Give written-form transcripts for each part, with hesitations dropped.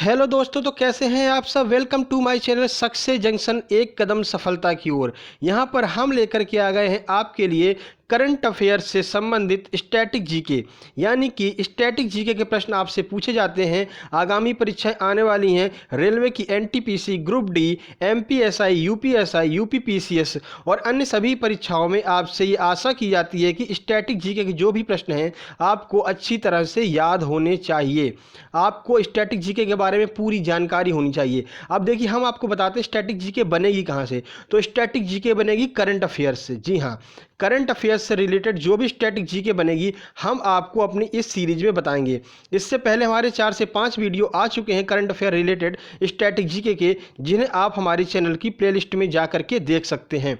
Hello दोस्तों, तो कैसे हैं आप सब। Welcome to my channel Success Junction, एक कदम सफलता की ओर। यहाँ पर हम लेकर के आ गए हैं आपके लिए करंट अफेयर से संबंधित स्टैटिक जीके, यानी कि स्टैटिक जीके के प्रश्न आपसे पूछे जाते हैं। आगामी परीक्षाएं आने वाली हैं, रेलवे की NTPC, group D, MPSI, UPSI, UPPCS और अन्य सभी परीक्षाओं में आपसे ये आशा की जाती है कि स्टैटिक जीके के जो भी प्रश्न हैं आपको अच्छी तरह से याद होने चाहिए। आपको स्टैटिक जीके के बारे में पूरी जानकारी होनी चाहिए। अब देखिए, हम आपको बताते हैं स्टैटिक जीके बनेगी कहाँ से। तो स्टैटिक जीके बनेगी करंट अफेयर्स से। जी हाँ, करंट अफेयर्स से रिलेटेड जो भी स्टैटिक जीके बनेगी हम आपको अपनी इस सीरीज में बताएंगे। इससे पहले हमारे 4 से 5 वीडियो आ चुके हैं current affair related static GK के, जिन्हें आप हमारे चैनल की प्लेलिस्ट में जा करके देख सकते हैं।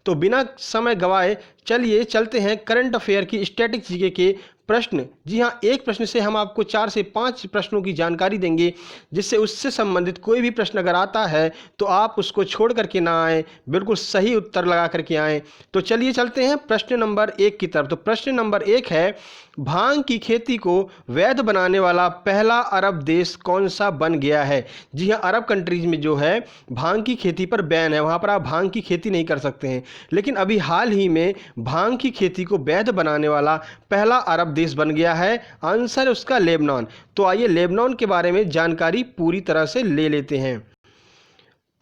तो बिना समय गवाए चलिए चलते हैं करंट अफेयर की स्टैटिक जीके के प्रश्न। जी हाँ, एक प्रश्न से हम आपको 4 से 5 प्रश्नों की जानकारी देंगे, जिससे उससे संबंधित कोई भी प्रश्न अगर आता है तो आप उसको छोड़ करके ना आएँ, बिल्कुल सही उत्तर लगा करके आएँ। तो चलिए चलते हैं प्रश्न नंबर 1 की तरफ। तो प्रश्न नंबर 1 है, भांग की खेती को वैध बनाने वाला पहला अरब देश कौन सा बन गया है। जी हाँ, अरब कंट्रीज में जो है भांग की खेती पर बैन है, वहाँ पर आप भांग की खेती नहीं कर सकते हैं। लेकिन अभी हाल ही में भांग की खेती को वैध बनाने वाला पहला अरब देश बन गया है। आंसर उसका लेबनान। तो आइए लेबनान के बारे में जानकारी पूरी तरह से ले लेते हैं।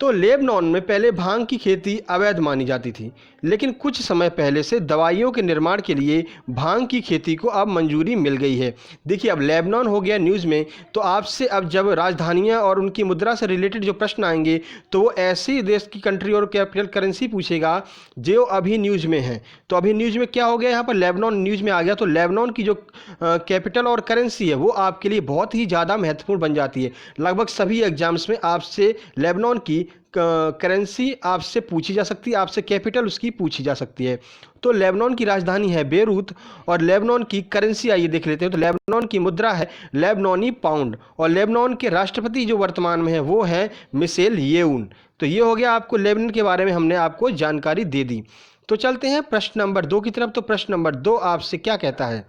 तो लेबनान में पहले भांग की खेती अवैध मानी जाती थी, लेकिन कुछ समय पहले से दवाइयों के निर्माण के लिए भांग की खेती को अब मंजूरी मिल गई है। देखिए, अब लेबनान हो गया न्यूज़ में, तो आपसे अब जब राजधानियां और उनकी मुद्रा से रिलेटेड जो प्रश्न आएंगे तो वो ऐसे ही देश की कंट्री और कैपिटल करेंसी पूछेगा जो अभी न्यूज़ में है। तो अभी न्यूज़ में क्या हो गया, यहाँ पर लेबनान न्यूज़ में आ गया। तो लेबनान की जो कैपिटल और करेंसी है वो आपके लिए बहुत ही ज़्यादा महत्वपूर्ण बन जाती है। लगभग सभी एग्जाम्स में आपसे लेबनान की करेंसी आपसे पूछी जा सकती है, आपसे कैपिटल उसकी पूछी जा सकती है। तो लेबनान की राजधानी है बेरूत और लेबनान की करेंसी आइए देख लेते हैं। तो लेबनान की मुद्रा है लेबनानी पाउंड और लेबनान के राष्ट्रपति जो वर्तमान में है वो है मिशेल येऊन। तो ये हो गया, आपको लेबनान के बारे में हमने आपको जानकारी दे दी। तो चलते हैं प्रश्न नंबर 2 की तरफ। तो प्रश्न नंबर 2 आपसे क्या कहता है,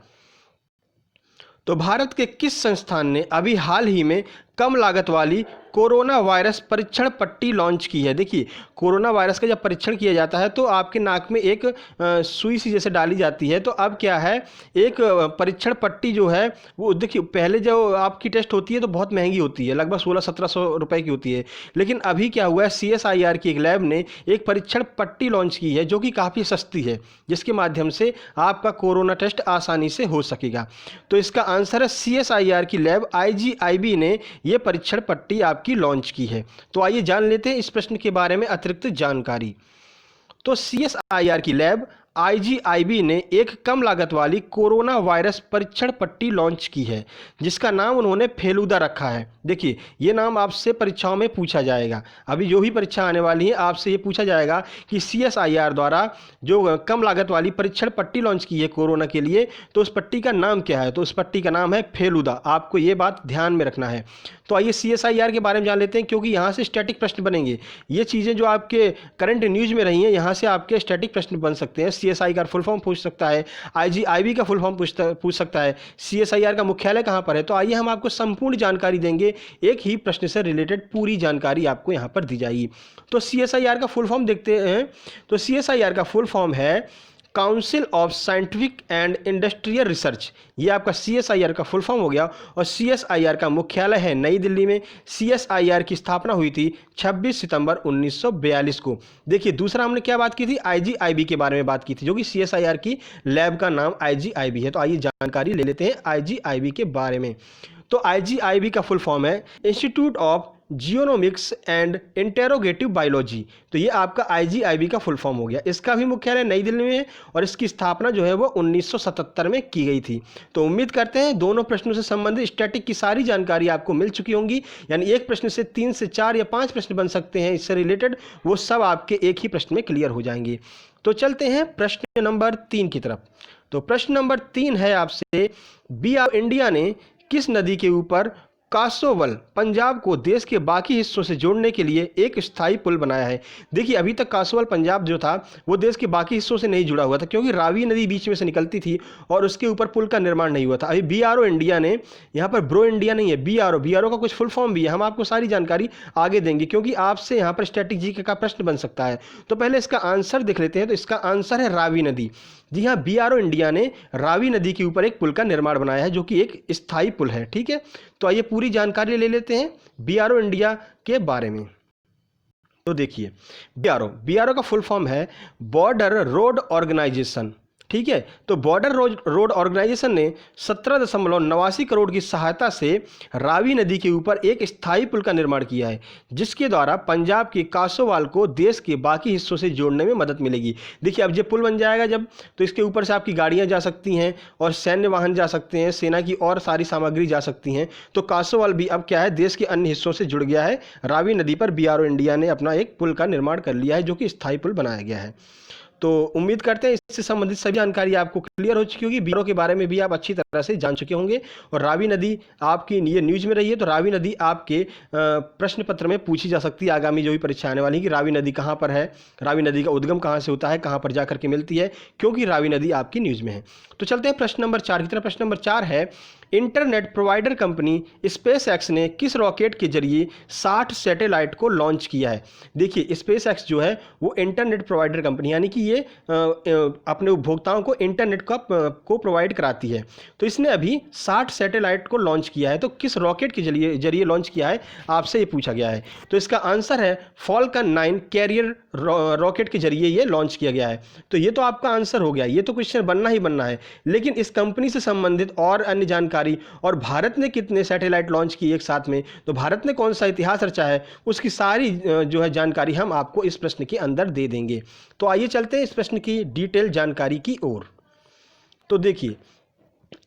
तो भारत के किस संस्थान ने अभी हाल ही में कम लागत वाली कोरोना वायरस परीक्षण पट्टी लॉन्च की है। देखिए, कोरोना वायरस का जब परीक्षण किया जाता है तो आपके नाक में एक सुई सी जैसे डाली जाती है। तो अब क्या है, एक परीक्षण पट्टी जो है वो, देखिए पहले जो आपकी टेस्ट होती है तो बहुत महंगी होती है, लगभग 1600-1700 रुपए की होती है। लेकिन अभी क्या हुआ है, CSIR की एक लैब ने एक परीक्षण पट्टी लॉन्च की है जो कि काफ़ी सस्ती है, जिसके माध्यम से आपका कोरोना टेस्ट आसानी से हो सकेगा। तो इसका आंसर है CSIR की लैब IGIB ने ये परीक्षण पट्टी आपकी लॉन्च की है। तो आइए जान लेते हैं इस प्रश्न के बारे में अतिरिक्त जानकारी। तो CSIR की लैब IGIB ने एक कम लागत वाली कोरोना वायरस परीक्षण पट्टी लॉन्च की है, जिसका नाम उन्होंने फेलुदा रखा है। देखिए, ये नाम आपसे परीक्षाओं में पूछा जाएगा। अभी जो भी परीक्षा आने वाली है आपसे ये पूछा जाएगा कि CSIR द्वारा जो कम लागत वाली परीक्षण पट्टी लॉन्च की है कोरोना के लिए, तो उस पट्टी का नाम क्या है। तो उस पट्टी का नाम है फेलुदा। आपको ये बात ध्यान में रखना है। तो आइए CSIR के बारे में जान लेते हैं, क्योंकि यहाँ से स्टैटिक प्रश्न बनेंगे। ये चीज़ें जो आपके करंट न्यूज़ में रही हैं, यहाँ से आपके स्टैटिक प्रश्न बन सकते हैं। CSI का फुल फॉर्म पूछ सकता है, IGIB का फुल फॉर्म पूछ सकता है, CSIR का मुख्यालय कहाँ पर है। तो आइए हम आपको संपूर्ण जानकारी देंगे, एक ही प्रश्न से रिलेटेड पूरी जानकारी आपको यहाँ पर दी जाएगी। तो CSIR का फुल फॉर्म देखते हैं। तो CSIR का फुल फॉर्म है council of scientific and industrial research. ये आपका CSIR का फुल फॉर्म हो गया। और CSIR का मुख्यालय है नई दिल्ली में। CSIR की स्थापना हुई थी 26 सितंबर 1942 को। देखिए, दूसरा हमने क्या बात की थी, IGIB के बारे में बात की थी, जो कि CSIR की लैब का नाम IGIB है। तो आइए जानकारी ले लेते हैं IGIB के बारे में। तो IGIB का फुल फॉर्म है institute of genomics and interrogative biology. तो ये आपका IGIB का फुल फॉर्म हो गया। इसका भी मुख्यालय नई दिल्ली में है और इसकी स्थापना जो है वो 1977 में की गई थी। तो उम्मीद करते हैं दोनों प्रश्नों से संबंधित स्टैटिक की सारी जानकारी आपको मिल चुकी होंगी। यानी एक प्रश्न से 3 से 4 या 5 प्रश्न बन सकते हैं इससे रिलेटेड, वो सब आपके एक ही प्रश्न में क्लियर हो जाएंगे। तो चलते हैं प्रश्न नंबर 3 की तरफ। तो प्रश्न नंबर 3 है आपसे, बी ऑफ इंडिया ने किस नदी के ऊपर कासोवल पंजाब को देश के बाकी हिस्सों से जोड़ने के लिए एक स्थायी पुल बनाया है। देखिए अभी तक कासोवल पंजाब जो था वो देश के बाकी हिस्सों से नहीं जुड़ा हुआ था, क्योंकि रावी नदी बीच में से निकलती थी और उसके ऊपर पुल का निर्माण नहीं हुआ था। अभी बीआरओ इंडिया ने, यहाँ पर ब्रो इंडिया नहीं है, बीआरओ का कुछ फुल फॉर्म भी है, हम आपको सारी जानकारी आगे देंगे, क्योंकि आपसे यहाँ पर स्टैटिक जीके का प्रश्न बन सकता है। तो पहले इसका आंसर देख लेते हैं। तो इसका आंसर है रावी नदी। जी हाँ, बीआरओ इंडिया ने रावी नदी के ऊपर एक पुल का निर्माण बनाया है, जो कि एक स्थायी पुल है। ठीक है, तो आइए पूरी जानकारी ले लेते हैं बीआरओ इंडिया के बारे में। तो देखिए, बीआरओ का फुल फॉर्म है बॉर्डर रोड ऑर्गेनाइजेशन। ठीक है, तो बॉर्डर रोड ऑर्गेनाइजेशन ने 17.89 करोड़ की सहायता से रावी नदी के ऊपर एक स्थायी पुल का निर्माण किया है, जिसके द्वारा पंजाब के कासोवाल को देश के बाकी हिस्सों से जोड़ने में मदद मिलेगी। देखिए अब ये पुल बन जाएगा जब, तो इसके ऊपर से आपकी गाड़ियां जा सकती हैं और सैन्य वाहन जा सकते हैं, सेना की और सारी सामग्री जा सकती हैं। तो कासोवाल भी अब क्या है, देश के अन्य हिस्सों से जुड़ गया है। रावी नदी पर बीआरओ इंडिया ने अपना एक पुल का निर्माण कर लिया है, जो कि स्थायी पुल बनाया गया है। तो उम्मीद करते हैं इससे संबंधित सभी जानकारी आपको क्लियर हो चुकी होगी। बीआरओ के बारे में भी आप अच्छी तरह से जान चुके होंगे। और रावी नदी आपकी ये न्यूज में रही है, तो रावी नदी आपके प्रश्न पत्र में पूछी जा सकती है आगामी जो भी परीक्षा आने वाली है, कि रावी नदी कहाँ पर है, रावी नदी का उद्गम कहाँ से होता है, कहाँ पर जाकर के मिलती है, क्योंकि रावी नदी आपकी न्यूज में है। तो चलते हैं प्रश्न नंबर 4 की तरफ। प्रश्न नंबर 4 है, internet provider company space x ने किस रॉकेट के जरिए 60 सैटेलाइट को लॉन्च किया है। देखिए स्पेस एक्स जो है वो इंटरनेट प्रोवाइडर कंपनी, यानी कि ये अपने उपभोक्ताओं को इंटरनेट को प्रोवाइड कराती है। तो इसने अभी 60 सैटेलाइट को लॉन्च किया है। तो किस रॉकेट के जरिए लॉन्च किया है, आपसे ये पूछा गया है। तो इसका आंसर है फॉल्कन 9 कैरियर रॉकेट के जरिए ये लॉन्च किया गया है। तो ये तो आपका आंसर हो गया, ये तो क्वेश्चन बनना ही बनना है। लेकिन इस कंपनी से संबंधित और अन्य जानकारी, और भारत ने कितने सैटेलाइट लॉन्च किए एक साथ में, तो भारत ने कौन सा इतिहास रचा है, उसकी सारी जो है जानकारी हम आपको इस प्रश्न के अंदर दे देंगे। तो आइए चलते हैं इस प्रश्न की डिटेल जानकारी की ओर। तो देखिए,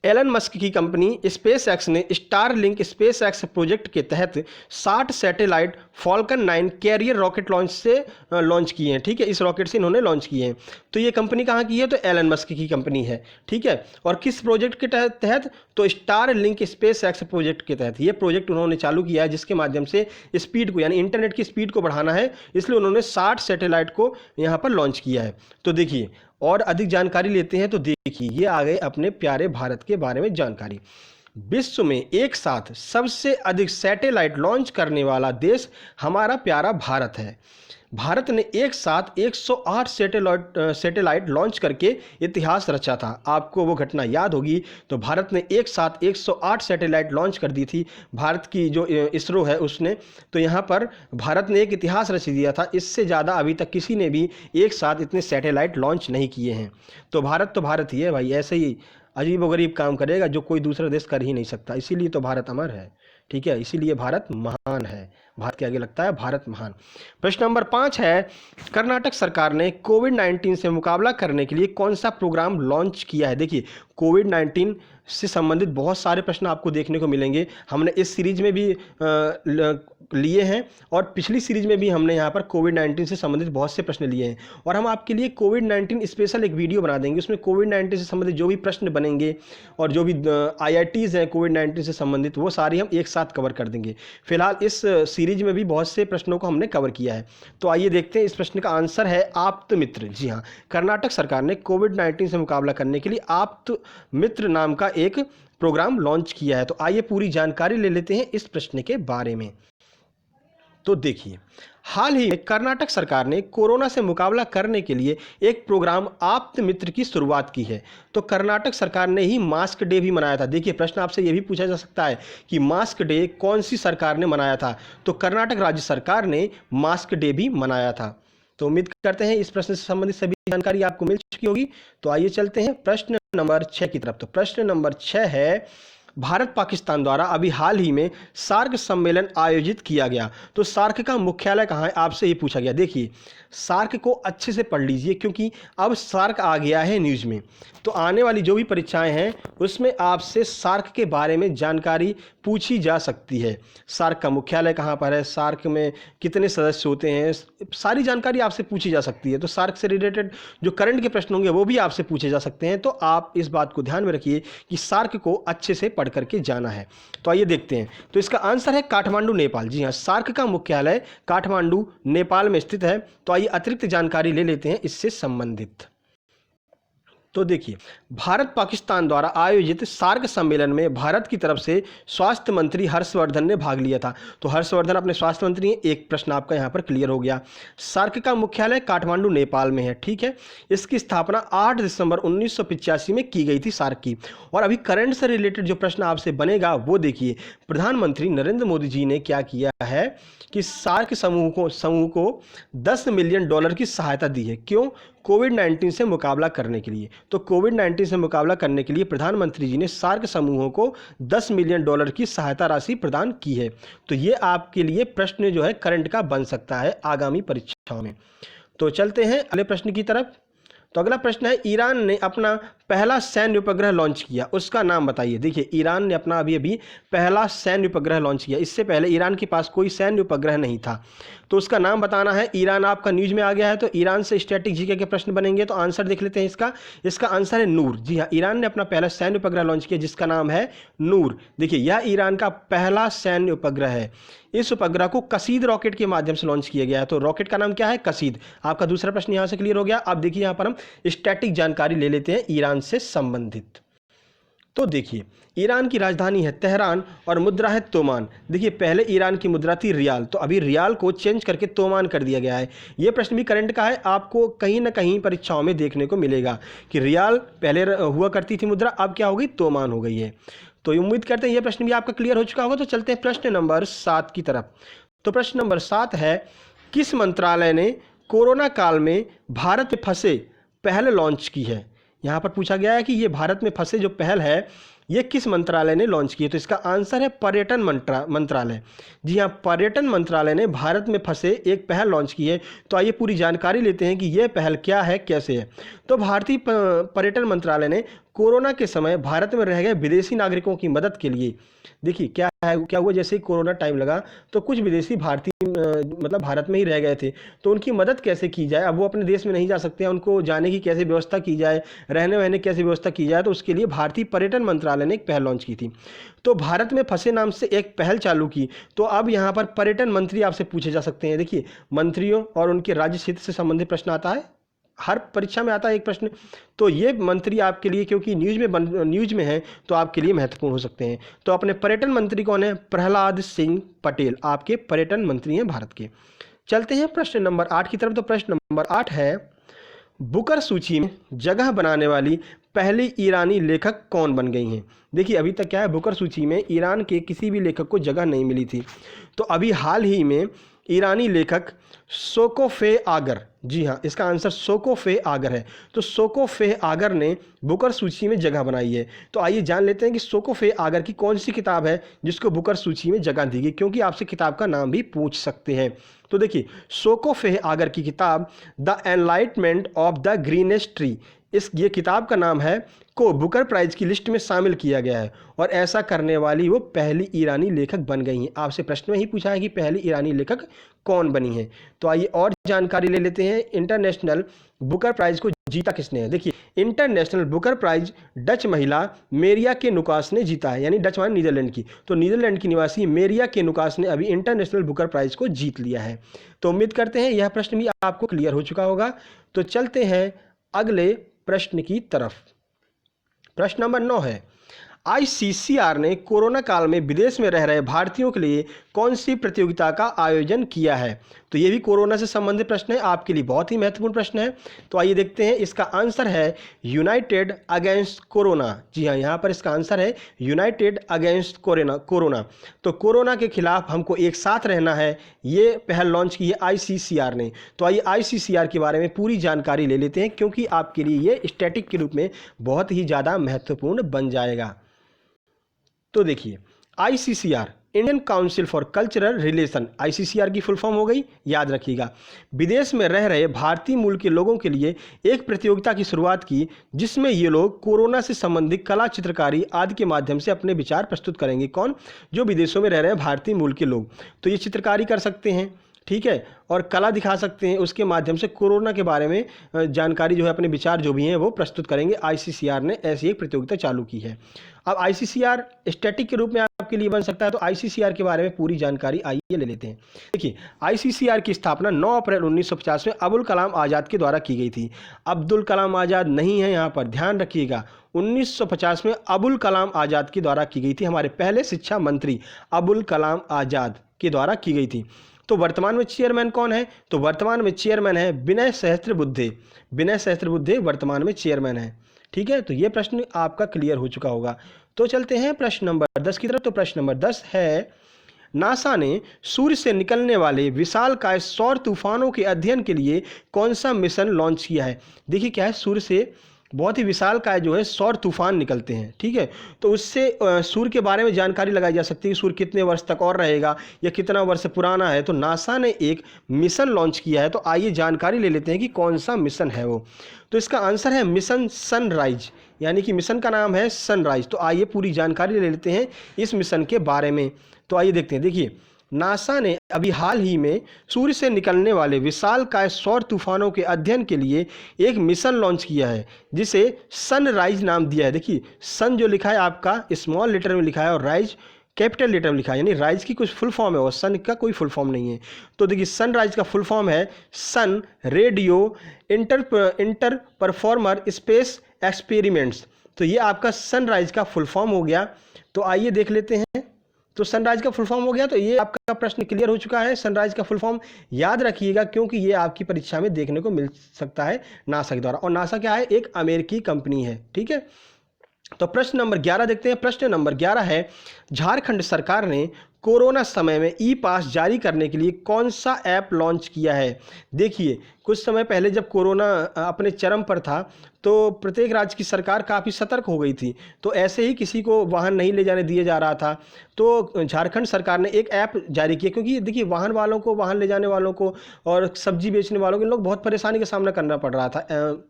एलन मस्क की कंपनी स्पेस एक्स ने स्टारलिंक स्पेस एक्स प्रोजेक्ट के तहत 60 satellite Falcon 9 carrier rocket launch किए हैं। ठीक है, इस रॉकेट से इन्होंने लॉन्च किए हैं। तो ये कंपनी कहाँ की है, तो एलन मस्क की कंपनी है। ठीक है, और किस प्रोजेक्ट के तहत, तो स्टारलिंक स्पेस एक्स प्रोजेक्ट के तहत ये प्रोजेक्ट उन्होंने चालू किया है, जिसके माध्यम से स्पीड को, यानी इंटरनेट की स्पीड को बढ़ाना है, इसलिए उन्होंने 60 सैटेलाइट को यहाँ पर लॉन्च किया है। तो देखिए और अधिक जानकारी लेते हैं। तो देखिए ये आ गए अपने प्यारे भारत के बारे में जानकारी। विश्व में एक साथ सबसे अधिक सैटेलाइट लॉन्च करने वाला देश हमारा प्यारा भारत है। भारत ने एक साथ 108 सैटेलाइट लॉन्च करके इतिहास रचा था। आपको वो घटना याद होगी। तो भारत ने एक साथ 108 सैटेलाइट लॉन्च कर दी थी, भारत की जो इसरो है उसने। तो यहाँ पर भारत ने एक इतिहास रच दिया था। इससे ज़्यादा अभी तक किसी ने भी एक साथ इतने सैटेलाइट लॉन्च नहीं किए हैं। तो भारत ही है भाई, ऐसे ही अजीबोगरीब काम करेगा जो कोई दूसरा देश कर ही नहीं सकता। इसीलिए तो भारत अमर है। ठीक है, इसीलिए भारत महान है। भारत के आगे लगता है भारत महान। प्रश्न नंबर 5 है, कर्नाटक सरकार ने कोविड-19 से मुकाबला करने के लिए कौन सा प्रोग्राम लॉन्च किया है। देखिए कोविड-19 से संबंधित बहुत सारे प्रश्न आपको देखने को मिलेंगे। हमने इस सीरीज में भी लिए हैं और पिछली सीरीज में भी हमने यहाँ पर कोविड-19 से संबंधित बहुत से प्रश्न लिए हैं। और हम आपके लिए कोविड-19 स्पेशल एक वीडियो बना देंगे, उसमें कोविड-19 से संबंधित जो भी प्रश्न बनेंगे और जो भी IITs हैं कोविड-19 से संबंधित, वो सारी हम एक साथ कवर कर देंगे। फिलहाल इस सीरीज में भी बहुत से प्रश्नों को हमने कवर किया है। तो आइए देखते हैं। इस प्रश्न का आंसर है आप्त मित्र। जी हाँ, कर्नाटक सरकार ने कोविड-19 से मुकाबला करने के लिए आप्त मित्र नाम का एक प्रोग्राम लॉन्च किया है। तो आइए पूरी जानकारी ले लेते हैं इस प्रश्न के बारे में। तो देखिए, हाल ही में कर्नाटक सरकार ने कोरोना से मुकाबला करने के लिए एक प्रोग्राम आप्त मित्र की शुरुआत की है। तो कर्नाटक सरकार ने ही मास्क डे भी मनाया था। देखिए प्रश्न आपसे यह भी पूछा जा सकता है कि मास्क डे कौन सी सरकार ने मनाया था। तो कर्नाटक राज्य सरकार ने मास्क डे भी मनाया था। तो उम्मीद करते हैं इस प्रश्न से संबंधित सभी जानकारी आपको मिल चुकी होगी। तो आइए चलते हैं प्रश्न नंबर 6 की तरफ। तो प्रश्न नंबर 6 है, भारत पाकिस्तान द्वारा अभी हाल ही में सार्क सम्मेलन आयोजित किया गया। तो सार्क का मुख्यालय कहाँ है, आपसे ये पूछा गया। देखिए सार्क को अच्छे से पढ़ लीजिए, क्योंकि अब सार्क आ गया है न्यूज़ में। तो आने वाली जो भी परीक्षाएं हैं उसमें आपसे सार्क के बारे में जानकारी पूछी जा सकती है। सार्क का मुख्यालय कहाँ पर है, सार्क में कितने सदस्य होते हैं, सारी जानकारी आपसे पूछी जा सकती है। तो सार्क से रिलेटेड जो करंट के प्रश्न होंगे वो भी आपसे पूछे जा सकते हैं। तो आप इस बात को ध्यान में रखिए कि सार्क को अच्छे से पढ़ पढ़ करके जाना है। तो आइए देखते हैं। तो इसका आंसर है काठमांडू, नेपाल। जी हाँ, सार्क का मुख्यालय काठमांडू, नेपाल में स्थित है। तो आइए अतिरिक्त जानकारी ले लेते हैं इससे संबंधित। तो देखिए, भारत पाकिस्तान द्वारा आयोजित सार्क सम्मेलन में भारत की तरफ से स्वास्थ्य मंत्री हर्षवर्धन ने भाग लिया था। तो हर्षवर्धन अपने स्वास्थ्य मंत्री हैं। एक प्रश्न आपका यहाँ पर क्लियर हो गया। सार्क का मुख्यालय काठमांडू, नेपाल में है। ठीक है, इसकी स्थापना 8 दिसंबर 1985 में की गई थी सार्क की। और अभी करंट से रिलेटेड जो प्रश्न आपसे बनेगा वो देखिए, प्रधानमंत्री नरेंद्र मोदी जी ने क्या किया है कि सार्क समूह को 10 मिलियन डॉलर की सहायता दी है। क्यों? कोविड-19 से मुकाबला करने के लिए। तो कोविड-19 से मुकाबला करने के लिए प्रधानमंत्री जी ने सार्क समूहों को 10 मिलियन डॉलर की सहायता राशि प्रदान की है। तो ये आपके लिए प्रश्न जो है करंट का बन सकता है आगामी परीक्षाओं में। तो चलते हैं अगले प्रश्न की तरफ। तो अगला प्रश्न है, ईरान ने अपना पहला सैन्य उपग्रह लॉन्च किया, उसका नाम बताइए। देखिए, ईरान ने अपना अभी पहला सैन्य उपग्रह लॉन्च किया। इससे पहले ईरान के पास कोई सैन्य उपग्रह नहीं था। तो उसका नाम बताना है। ईरान आपका न्यूज में आ गया है, तो ईरान से स्टैटिक जीके के प्रश्न बनेंगे। तो आंसर देख लेते हैं इसका आंसर है नूर। जी हाँ, ईरान ने अपना पहला सैन्य उपग्रह लॉन्च किया जिसका नाम है नूर। देखिए, यह ईरान का पहला सैन्य उपग्रह है। इस उपग्रह को कसीद रॉकेट के माध्यम से लॉन्च किया गया है। तो रॉकेट का नाम क्या है? कसीद। आपका दूसरा प्रश्न यहां से क्लियर हो गया। अब देखिए, यहां पर हम स्टैटिक जानकारी ले लेते हैं ईरान से संबंधित। तो देखिए, ईरान की राजधानी है तेहरान और मुद्रा है तोमान। देखिए, पहले ईरान की मुद्रा थी रियाल, तो अभी रियाल को चेंज करके तोमान कर दिया गया है। ये प्रश्न भी करंट का है, आपको कहीं ना कहीं परीक्षाओं में देखने को मिलेगा कि रियाल पहले हुआ करती थी मुद्रा, अब क्या हो गई? तोमान हो गई है। तो उम्मीद करते हैं ये प्रश्न भी आपका क्लियर हो चुका होगा। तो चलते हैं प्रश्न नंबर 7 की तरफ। तो प्रश्न नंबर 7 है, किस मंत्रालय ने कोरोना काल में भारत में फंसे पहल लॉन्च की है? यहाँ पर पूछा गया है कि ये भारत में फंसे जो पहल है ये किस मंत्रालय ने लॉन्च की है? तो इसका आंसर है पर्यटन मंत्रालय। जी हाँ, पर्यटन मंत्रालय ने भारत में फंसे एक पहल लॉन्च की है। तो आइए पूरी जानकारी लेते हैं कि यह पहल क्या है, कैसे है। तो भारतीय पर्यटन मंत्रालय ने कोरोना के समय भारत में रह गए विदेशी नागरिकों की मदद के लिए, देखिए क्या हुआ, जैसे ही कोरोना टाइम लगा तो कुछ विदेशी भारतीय मतलब भारत में ही रह गए थे, तो उनकी मदद कैसे की जाए। अब वो अपने देश में नहीं जा सकते हैं, उनको जाने की कैसे व्यवस्था की जाए, रहने वहने कैसे व्यवस्था की जाए। तो उसके लिए भारतीय पर्यटन मंत्रालय ने एक पहल लॉन्च की थी। तो भारत में फंसे नाम से एक पहल चालू की। तो अब यहाँ पर पर्यटन मंत्री आपसे पूछे जा सकते हैं। देखिए, मंत्रियों और उनके राज्य क्षेत्र से संबंधित प्रश्न आता है, हर परीक्षा में आता है एक प्रश्न। तो ये मंत्री आपके लिए, क्योंकि न्यूज में है, तो आपके लिए महत्वपूर्ण हो सकते हैं। तो अपने पर्यटन मंत्री कौन है? प्रहलाद सिंह पटेल आपके पर्यटन मंत्री हैं भारत के। चलते हैं प्रश्न नंबर 8 की तरफ। तो प्रश्न नंबर 8 है, बुकर सूची में जगह बनाने वाली पहली ईरानी लेखक कौन बन गई हैं? देखिए, अभी तक क्या है, बुकर सूची में ईरान के किसी भी लेखक को जगह नहीं मिली थी। तो अभी हाल ही में ईरानी लेखक सोकोफे आगर, जी हाँ, इसका आंसर सोकोफे आगर है। तो सोकोफे आगर ने बुकर सूची में जगह बनाई है। तो आइए जान लेते हैं कि सोकोफे आगर की कौन सी किताब है जिसको बुकर सूची में जगह दी गई, क्योंकि आपसे किताब का नाम भी पूछ सकते हैं। तो देखिए, सोकोफे आगर की किताब the enlightenment of the greenest tree, ये किताब का नाम है, को बुकर प्राइज की लिस्ट में शामिल किया गया है। और ऐसा करने वाली वो पहली ईरानी लेखक बन गई हैं। आपसे प्रश्न में ही पूछा है कि पहली ईरानी लेखक कौन बनी है। तो आइए और जानकारी ले लेते हैं, इंटरनेशनल बुकर प्राइज को जीता किसने है। देखिए, इंटरनेशनल बुकर प्राइज डच महिला मेरिया के नुकास ने जीता है, यानी डच माने नीदरलैंड की। तो नीदरलैंड की निवासी मेरिया के नुकास ने अभी इंटरनेशनल बुकर प्राइज को जीत लिया है। तो उम्मीद करते हैं यह प्रश्न भी आपको क्लियर हो चुका होगा। तो चलते हैं अगले प्रश्न की तरफ। प्रश्न नंबर 9 है, आईसीसीआर ने कोरोना काल में विदेश में रह रहे भारतीयों के लिए कौन सी प्रतियोगिता का आयोजन किया है? तो ये भी कोरोना से संबंधित प्रश्न है, आपके लिए बहुत ही महत्वपूर्ण प्रश्न है। तो आइए देखते हैं, इसका आंसर है यूनाइटेड अगेंस्ट कोरोना। जी हाँ, यहाँ पर इसका आंसर है यूनाइटेड अगेंस्ट कोरोना। तो कोरोना के खिलाफ हमको एक साथ रहना है, ये पहल लॉन्च की है आईसीसीआर ने। तो आइए आईसीसीआर के बारे में पूरी जानकारी ले लेते हैं, क्योंकि आपके लिए ये स्टैटिक के रूप में बहुत ही ज़्यादा महत्वपूर्ण बन जाएगा। तो देखिए, ICCR Indian council for cultural relation, ICCR की फुल फॉर्म हो गई, याद रखिएगा। विदेश में रह रहे भारतीय मूल के लोगों के लिए एक प्रतियोगिता की शुरुआत की, जिसमें ये लोग कोरोना से संबंधित कला, चित्रकारी आदि के माध्यम से अपने विचार प्रस्तुत करेंगे। कौन? जो विदेशों में रह रहे हैं भारतीय मूल के लोग। तो ये चित्रकारी कर सकते हैं, ठीक है, और कला दिखा सकते हैं, उसके माध्यम से कोरोना के बारे में जानकारी जो है, अपने विचार जो भी हैं वो प्रस्तुत करेंगे। आईसीसीआर ने ऐसी एक प्रतियोगिता चालू की है। अब आईसीसीआर स्टैटिक के रूप में आपके लिए बन सकता है, तो आईसीसीआर के बारे में पूरी जानकारी आइए ले लेते हैं। देखिए, आईसीसीआर की स्थापना 9 अप्रैल 1950 में अबुल कलाम आज़ाद के द्वारा की गई थी। अब्दुल कलाम आज़ाद नहीं है यहाँ पर, ध्यान रखिएगा। 1950 में अबुल कलाम आज़ाद के द्वारा की गई थी, हमारे पहले शिक्षा मंत्री अबुल कलाम आज़ाद के द्वारा की गई थी। तो वर्तमान में चेयरमैन कौन है? तो वर्तमान में चेयरमैन है विनय सहस्त्रबुद्धे। विनय सहस्त्रबुद्धे वर्तमान में चेयरमैन है। ठीक है, तो ये प्रश्न आपका क्लियर हो चुका होगा। तो चलते हैं प्रश्न नंबर 10 की तरफ। तो प्रश्न नंबर 10 है, नासा ने सूर्य से निकलने वाले विशालकाय सौर तूफानों के अध्ययन के लिए कौन सा मिशन लॉन्च किया है? देखिए क्या है, सूर्य से बहुत ही विशालकाय जो है सौर तूफान निकलते हैं। ठीक है, तो उससे सूर्य के बारे में जानकारी लगाई जा सकती है कि सूर्य कितने वर्ष तक और रहेगा या कितना वर्ष पुराना है। तो नासा ने एक मिशन लॉन्च किया है, तो आइए जानकारी ले लेते हैं कि कौन सा मिशन है वो। तो इसका आंसर है मिशन सनराइज, यानी कि मिशन का नाम है सनराइज। तो आइए पूरी जानकारी ले लेते हैं इस मिशन के बारे में। तो आइए देखते हैं। देखिए, नासा ने अभी हाल ही में सूर्य से निकलने वाले विशालकाय सौर तूफानों के अध्ययन के लिए एक मिशन लॉन्च किया है, जिसे सनराइज नाम दिया है। देखिए, सन जो लिखा है आपका स्मॉल लेटर में लिखा है और राइज कैपिटल लेटर में लिखा है, यानी राइज की कुछ फुल फॉर्म है और सन का कोई फुल फॉर्म नहीं है। तो देखिए, सनराइज का फुल फॉर्म है sun radio inter performer space experiments. तो ये आपका सनराइज का फुल फॉर्म हो गया। तो आइए देख लेते हैं। तो सनराइज का फुल फॉर्म हो गया, तो ये आपका प्रश्न क्लियर हो चुका है। सनराइज का फुल फॉर्म याद रखिएगा, क्योंकि ये आपकी परीक्षा में देखने को मिल सकता है नासा के द्वारा। और नासा क्या है? एक अमेरिकी कंपनी है। ठीक है, तो प्रश्न नंबर 11 देखते हैं। प्रश्न नंबर 11 है, झारखंड सरकार ने कोरोना समय में ई पास जारी करने के लिए कौन सा ऐप लॉन्च किया है? देखिए, कुछ समय पहले जब कोरोना अपने चरम पर था, तो प्रत्येक राज्य की सरकार काफ़ी सतर्क हो गई थी। तो ऐसे ही किसी को वाहन नहीं ले जाने दिया जा रहा था, तो झारखंड सरकार ने एक ऐप जारी किया। क्योंकि देखिए, वाहन वालों को, वाहन ले जाने वालों को और सब्जी बेचने वालों को, इन लोग बहुत परेशानी का सामना करना पड़ रहा था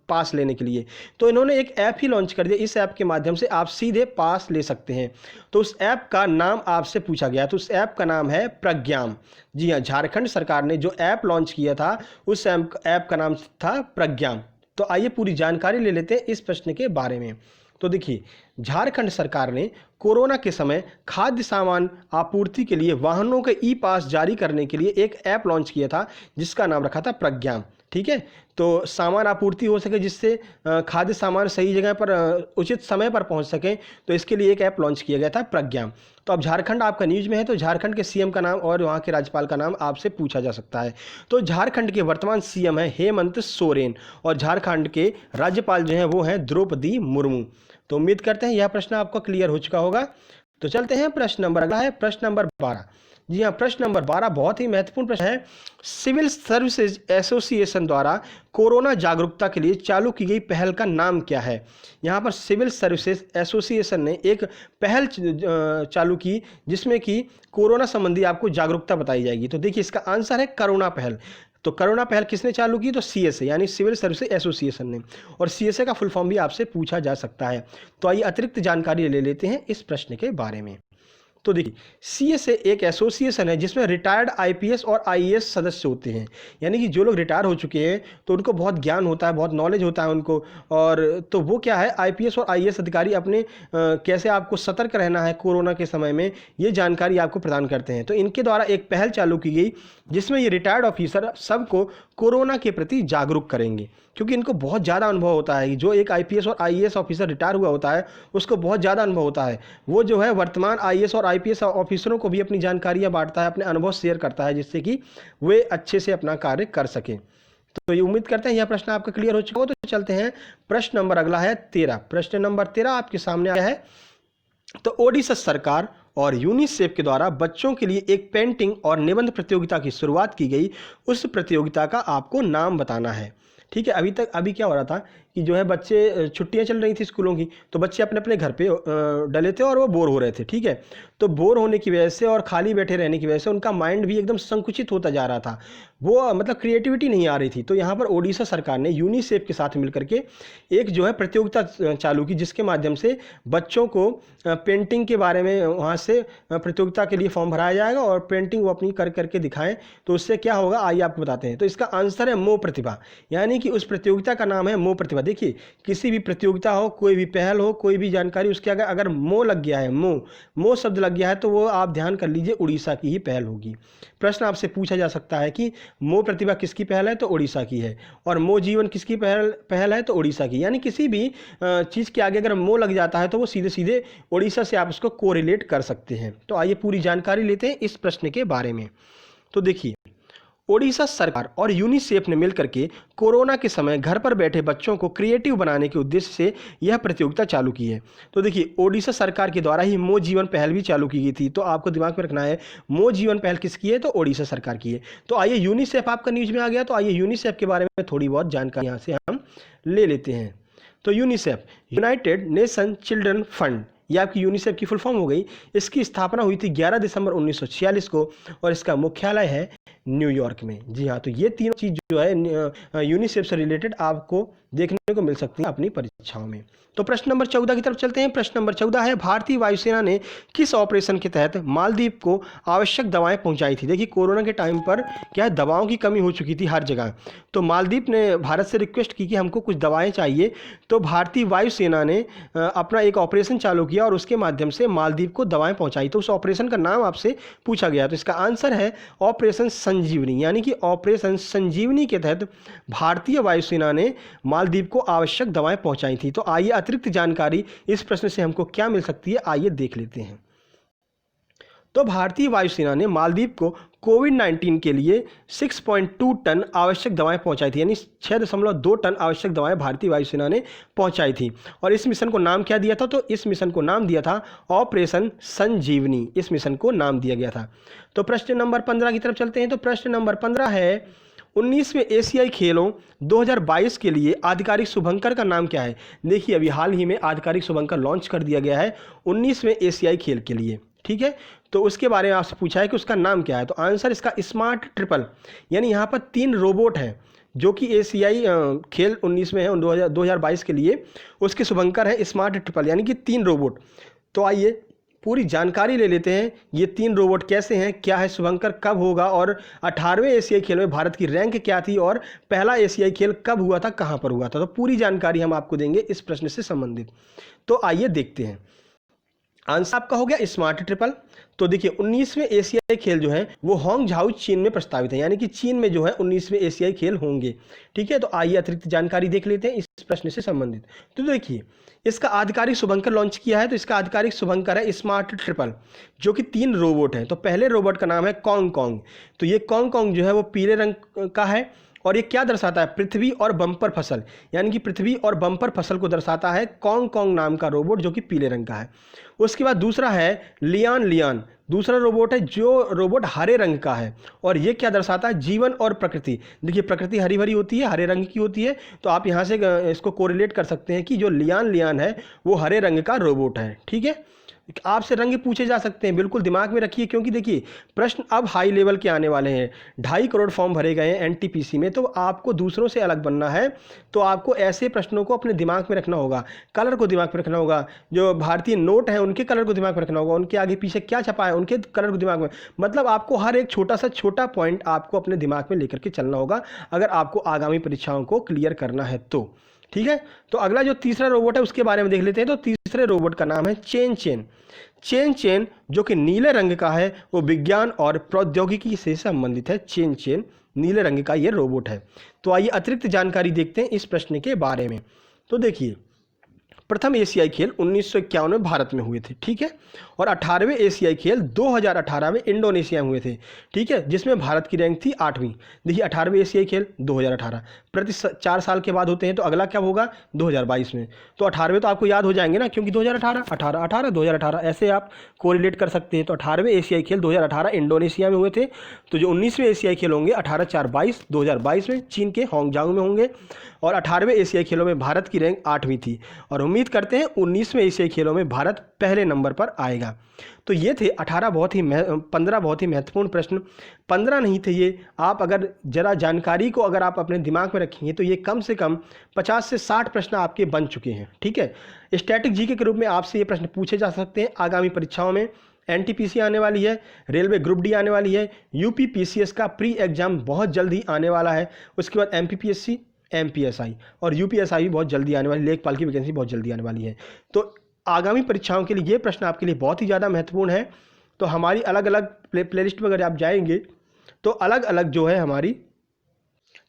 पास लेने के लिए। तो इन्होंने एक ऐप ही लॉन्च कर दिया। इस ऐप के माध्यम से आप सीधे पास ले सकते हैं। तो उस ऐप का नाम आपसे पूछा गया, तो उस ऐप का नाम है प्रज्ञाम। जी हाँ, झारखंड सरकार ने जो ऐप लॉन्च किया था, उस ऐप का नाम था प्रज्ञाम। तो आइए पूरी जानकारी ले लेते हैं इस प्रश्न के बारे में। तो देखिए, झारखंड सरकार ने कोरोना के समय खाद्य सामान आपूर्ति के लिए वाहनों के ई पास जारी करने के लिए एक ऐप लॉन्च किया था, जिसका नाम रखा था प्रज्ञाम। ठीक है, तो सामान आपूर्ति हो सके, जिससे खाद्य सामान सही जगह पर उचित समय पर पहुंच सके, तो इसके लिए एक ऐप लॉन्च किया गया था प्रज्ञाम। तो अब झारखंड आपका न्यूज़ में है, तो झारखंड के सीएम का नाम और वहाँ के राज्यपाल का नाम आपसे पूछा जा सकता है। तो झारखंड के वर्तमान सीएम है हेमंत सोरेन, और झारखंड के राज्यपाल जो हैं वो हैं द्रौपदी मुर्मू। तो उम्मीद करते हैं यह प्रश्न आपको क्लियर हो चुका होगा। तो चलते हैं प्रश्न नंबर अगला है, प्रश्न नंबर 12। जी हाँ, प्रश्न नंबर 12 बहुत ही महत्वपूर्ण प्रश्न है। सिविल सर्विसेज एसोसिएशन द्वारा कोरोना जागरूकता के लिए चालू की गई पहल का नाम क्या है? यहाँ पर सिविल सर्विसेज एसोसिएशन ने एक पहल चालू की, जिसमें कि कोरोना संबंधी आपको जागरूकता बताई जाएगी। तो देखिए, इसका आंसर है करुणा पहल। तो करुणा पहल किसने चालू की? तो सीएसए, यानी सिविल सर्विसेज एसोसिएशन ने। और सीएसए का फुल फॉर्म भी आपसे पूछा जा सकता है। तो आइए अतिरिक्त जानकारी ले लेते हैं इस प्रश्न के बारे में। तो देखिए, सीएसए एक एसोसिएशन है जिसमें रिटायर्ड आईपीएस और आईएएस सदस्य होते हैं। यानी कि जो लोग रिटायर हो चुके हैं, तो उनको बहुत ज्ञान होता है, बहुत नॉलेज होता है उनको। और तो वो क्या है, आईपीएस और आईएएस अधिकारी अपने कैसे आपको सतर्क रहना है कोरोना के समय में, ये जानकारी आपको प्रदान करते हैं। तो इनके द्वारा एक पहल चालू की गई, जिसमें ये रिटायर्ड ऑफिसर सबको कोरोना के प्रति जागरूक करेंगे। क्योंकि इनको बहुत ज़्यादा अनुभव होता है। जो एक आईपीएस और आईएएस ऑफिसर रिटायर हुआ होता है, उसको बहुत ज़्यादा अनुभव होता है। वो जो है वर्तमान आईएएस और आईपीएस ऑफिसरों को भी अपनी जानकारियाँ बांटता है, अपने अनुभव शेयर करता है, जिससे कि वे अच्छे से अपना कार्य कर सकें। तो ये उम्मीद करते हैं यह प्रश्न आपका क्लियर हो चुका हो। तो चलते हैं, प्रश्न नंबर अगला है 13। प्रश्न नंबर 13 आपके सामने आया है। तो ओडिशा सरकार और यूनिसेफ के द्वारा बच्चों के लिए एक पेंटिंग और निबंध प्रतियोगिता की शुरुआत की गई। उस प्रतियोगिता का आपको नाम बताना है। ठीक है, अभी क्या हो रहा था कि जो है बच्चे, छुट्टियां चल रही थी स्कूलों की, तो बच्चे अपने अपने घर पे डले थे और वो बोर हो रहे थे। ठीक है, तो बोर होने की वजह से और खाली बैठे रहने की वजह से उनका माइंड भी एकदम संकुचित होता जा रहा था। वो मतलब क्रिएटिविटी नहीं आ रही थी। तो यहाँ पर ओडिशा सरकार ने यूनिसेफ के साथ मिलकर के एक जो है प्रतियोगिता चालू की, जिसके माध्यम से बच्चों को पेंटिंग के बारे में वहाँ से प्रतियोगिता के लिए फॉर्म भराया जाएगा और पेंटिंग वो अपनी कर करके दिखाएं। तो उससे क्या होगा, आइए आपको बताते हैं। तो इसका आंसर है मोह प्रतिभा, यानी कि उस प्रतियोगिता का नाम है मोह प्रतिभा। देखिए किसी भी प्रतियोगिता हो, कोई भी पहल हो, कोई भी जानकारी, उसके अगर मो लग गया है, मो शब्द लग गया है, तो वो आप ध्यान कर लीजिए उड़ीसा की ही पहल होगी। प्रश्न आपसे पूछा जा सकता है कि मो प्रतिभा किसकी पहल है, तो उड़ीसा की है। और मो जीवन किसकी पहल है, तो उड़ीसा की। यानी किसी भी चीज़ के आगे अगर मो लग जाता है तो वो सीधे सीधे उड़ीसा से आप उसको कोरिलेट कर सकते हैं। तो आइए पूरी जानकारी लेते हैं इस प्रश्न के बारे में। तो देखिए, ओडिशा सरकार और यूनिसेफ ने मिलकर के कोरोना के समय घर पर बैठे बच्चों को क्रिएटिव बनाने के उद्देश्य से यह प्रतियोगिता चालू की है। तो देखिए, ओडिशा सरकार के द्वारा ही मो जीवन पहल भी चालू की गई थी। तो आपको दिमाग में रखना है, मो जीवन पहल किसकी है, तो ओडिशा सरकार की है। तो आइए, यूनिसेफ आपका न्यूज में आ गया, तो आइए यूनिसेफ के बारे में थोड़ी बहुत जानकारी यहाँ से हम ले लेते हैं। तो UNICEF, United nation children fund, ये आपकी यूनिसेफ की फुल फॉर्म हो गई। इसकी स्थापना हुई थी 11 दिसंबर 1946 को और इसका मुख्यालय है न्यूयॉर्क में। जी हाँ, तो ये तीनों चीज़ जो है यूनिसेफ से रिलेटेड आपको देखने को मिल सकती है अपनी परीक्षाओं में। तो प्रश्न नंबर 14 की तरफ चलते हैं। प्रश्न नंबर 14 है, भारतीय वायुसेना ने किस ऑपरेशन के तहत मालदीव को आवश्यक दवाएं पहुंचाई थी। देखिए, कोरोना के टाइम पर क्या है, दवाओं की कमी हो चुकी थी हर जगह। तो मालदीव ने भारत से रिक्वेस्ट की कि हमको कुछ दवाएं चाहिए। तो भारतीय वायुसेना ने अपना एक ऑपरेशन चालू किया और उसके माध्यम से मालदीव को दवाएं पहुंचाई। तो उस ऑपरेशन का नाम आपसे पूछा गया, तो इसका आंसर है ऑपरेशन संजीवनी। यानी कि ऑपरेशन संजीवनी के तहत भारतीय वायुसेना ने मालदीव को आवश्यक दवाएं पहुंचाई थी। तो आइए, अतिरिक्त जानकारी इस प्रश्न से हमको क्या मिल सकती है, आइए देख लेते हैं। तो भारतीय वायुसेना ने मालदीव को कोविड-19 के लिए 6.2 टन आवश्यक दवाएं पहुंचाई थी। यानी 6.2 टन आवश्यक दवाएं भारतीय वायुसेना ने पहुंचाई थी। और इस मिशन को नाम क्या दिया था, तो इस मिशन को नाम दिया था ऑपरेशन संजीवनी। इस मिशन को नाम दिया गया था। तो प्रश्न नंबर 15 की तरफ चलते हैं। तो प्रश्न नंबर 15 है, 19वें एशियाई खेलों 2022 के लिए आधिकारिक शुभंकर का नाम क्या है। देखिए, अभी हाल ही में आधिकारिक शुभंकर लॉन्च कर दिया गया है 19वें एशियाई खेल के लिए। ठीक है, तो उसके बारे में आपसे पूछा है कि उसका नाम क्या है। तो आंसर इसका स्मार्ट ट्रिपल, यानी यहाँ पर 3 रोबोट हैं जो कि एशियाई खेल 19 में है 2022 के लिए, उसके शुभंकर है स्मार्ट ट्रिपल, यानी कि 3 रोबोट। तो आइए पूरी जानकारी ले लेते हैं, ये 3 रोबोट कैसे हैं, क्या है शुभंकर, कब होगा, और 18वें एशियाई खेल में भारत की रैंक क्या थी, और पहला एशियाई खेल कब हुआ था, कहाँ पर हुआ था। तो पूरी जानकारी हम आपको देंगे इस प्रश्न से संबंधित। तो आइए देखते हैं। आंसर आपका हो गया स्मार्ट ट्रिपल। तो देखिए, 19वें एशियाई खेल जो है वो होंगझाऊ चीन में प्रस्तावित है। यानी कि चीन में जो है 19वें एशियाई खेल होंगे। ठीक है, तो आइए अतिरिक्त जानकारी देख लेते हैं इस प्रश्न से संबंधित। तो देखिए, इसका आधिकारिक शुभंकर लॉन्च किया है। तो इसका आधिकारिक शुभंकर है स्मार्ट ट्रिपल, जो कि 3 रोबोट हैं। तो पहले रोबोट का नाम है कॉन्ग कॉन्ग। तो ये कॉन्ग कॉन्ग जो है वो पीले रंग का है और ये क्या दर्शाता है, पृथ्वी और बम्पर फसल, यानी कि पृथ्वी और बम्पर फसल को दर्शाता है कॉन्ग कॉन्ग नाम का रोबोट, जो कि पीले रंग का है। उसके बाद दूसरा है लियान लियान, दूसरा रोबोट है जो रोबोट हरे रंग का है और ये क्या दर्शाता है, जीवन और प्रकृति। देखिए, प्रकृति हरी भरी होती है, हरे रंग की होती है। तो आप यहाँ से इसको कोरिलेट कर सकते हैं कि जो लियान लियान है वो हरे रंग का रोबोट है। ठीक है, आपसे रंग पूछे जा सकते हैं, बिल्कुल दिमाग में रखिए, क्योंकि देखिए प्रश्न अब हाई लेवल के आने वाले हैं। 2.5 करोड़ फॉर्म भरे गए हैं एनटीपीसी में। तो आपको दूसरों से अलग बनना है, तो आपको ऐसे प्रश्नों को अपने दिमाग में रखना होगा, कलर को दिमाग में रखना होगा, जो भारतीय नोट है उनके कलर को दिमाग में रखना होगा, उनके आगे पीछे क्या छपा है उनके कलर को दिमाग में, मतलब आपको हर एक छोटा सा छोटा पॉइंट आपको अपने दिमाग में लेकर के चलना होगा अगर आपको आगामी परीक्षाओं को क्लियर करना है तो। ठीक है, तो अगला जो तीसरा रोबोट है उसके बारे में देख लेते हैं। तो तीसरे रोबोट का नाम है चेन चेन। चेन चेन जो कि नीले रंग का है, वो विज्ञान और प्रौद्योगिकी से संबंधित है। चेन चेन नीले रंग का ये रोबोट है। तो आइए अतिरिक्त जानकारी देखते हैं इस प्रश्न के बारे में। तो देखिए, प्रथम एशियाई खेल 1951 में भारत में हुए थे। ठीक है, और 18वें एशियाई खेल 2018 में इंडोनेशिया में हुए थे। ठीक है, जिसमें भारत की रैंक थी 8वीं। देखिए, 18वें एशियाई खेल 2018 प्रति 4 साल के बाद होते हैं। तो अगला क्या होगा, 2022 में। तो 18वें तो आपको याद हो जाएंगे ना, क्योंकि 2018 ऐसे आप कोरिलेट कर सकते हैं। तो 18वें एशियाई खेल 2018 इंडोनेशिया में हुए थे। तो जो 19वें एशियाई खेल होंगे 18/4/22 2022 में चीन के होंगझाऊ में होंगे। और 18वें एशियाई खेलों में भारत की रैंक 8वीं थी और उम्मीद करते हैं 19वें एशियाई खेलों में भारत पहले नंबर पर आएगा। तो ये थे 15 बहुत ही महत्वपूर्ण प्रश्न। 15 नहीं थे ये, आप अगर जरा जानकारी को अगर आप अपने दिमाग में रखेंगे तो ये कम से कम 50 से 60 प्रश्न आपके बन चुके हैं। ठीक है, स्टैटिक जीके के रूप में आपसे ये प्रश्न पूछे जा सकते हैं आगामी परीक्षाओं में। एनटीपीसी आने वाली है, रेलवे ग्रुप डी आने वाली है, यूपी पीसीएस का प्री एग्जाम बहुत जल्द ही आने वाला है। उसके बाद एमपीपीएससी, MPSI और UPSI भी बहुत जल्दी आने वाली, लेखपाल की वैकेंसी बहुत जल्दी आने वाली है। तो आगामी परीक्षाओं के लिए ये प्रश्न आपके लिए बहुत ही ज़्यादा महत्वपूर्ण है। तो हमारी अलग अलग प्लेलिस्ट में अगर आप जाएंगे तो अलग अलग जो है हमारी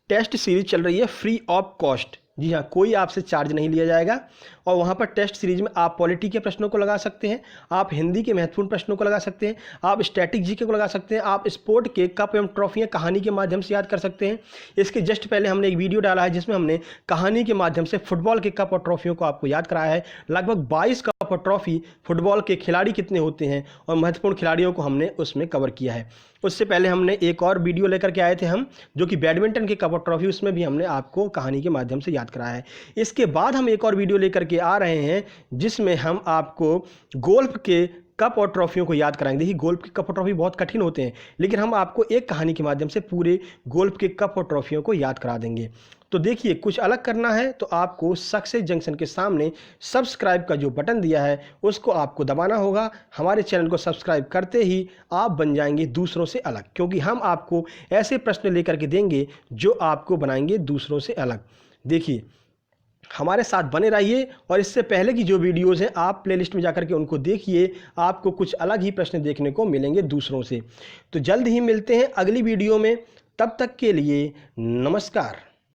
टेस्ट सीरीज चल रही है फ्री ऑफ कॉस्ट। जी हाँ, कोई आपसे चार्ज नहीं लिया जाएगा और वहाँ पर टेस्ट सीरीज में आप पॉलिटी के प्रश्नों को लगा सकते हैं, आप हिंदी के महत्वपूर्ण प्रश्नों को लगा सकते हैं, आप स्टैटिक जीके को लगा सकते हैं, आप स्पोर्ट के कप एवं ट्रॉफियाँ कहानी के माध्यम से याद कर सकते हैं। इसके जस्ट पहले हमने एक वीडियो डाला है जिसमें हमने कहानी के माध्यम से फुटबॉल के कप और ट्रॉफियों को आपको याद कराया है। लगभग 22 कप और ट्रॉफी, फुटबॉल के खिलाड़ी कितने होते हैं और महत्वपूर्ण खिलाड़ियों को हमने उसमें कवर किया है। उससे पहले हमने एक और वीडियो लेकर के आए थे हम, जो कि बैडमिंटन के कप और ट्रॉफी, उसमें भी हमने आपको कहानी के माध्यम से याद कराया है। इसके बाद हम एक और वीडियो लेकर के आ रहे हैं जिसमें हम आपको गोल्फ के कप और ट्रॉफियों को याद कराएंगे। देखिए, गोल्फ के कप और ट्रॉफी बहुत कठिन होते हैं, लेकिन हम आपको एक कहानी के माध्यम से पूरे गोल्फ के कप और ट्रॉफियों को याद करा देंगे। तो देखिए, कुछ अलग करना है तो आपको सक्सेस जंक्शन के सामने सब्सक्राइब का जो बटन दिया है उसको आपको दबाना होगा। हमारे चैनल को सब्सक्राइब करते ही आप बन जाएंगे दूसरों से अलग, क्योंकि हम आपको ऐसे प्रश्न लेकर के देंगे जो आपको बनाएंगे दूसरों से अलग। देखिए, हमारे साथ बने रहिए और इससे पहले की जो वीडियोज़ हैं आप प्लेलिस्ट में जाकर के उनको देखिए, आपको कुछ अलग ही प्रश्न देखने को मिलेंगे दूसरों से। तो जल्द ही मिलते हैं अगली वीडियो में, तब तक के लिए नमस्कार।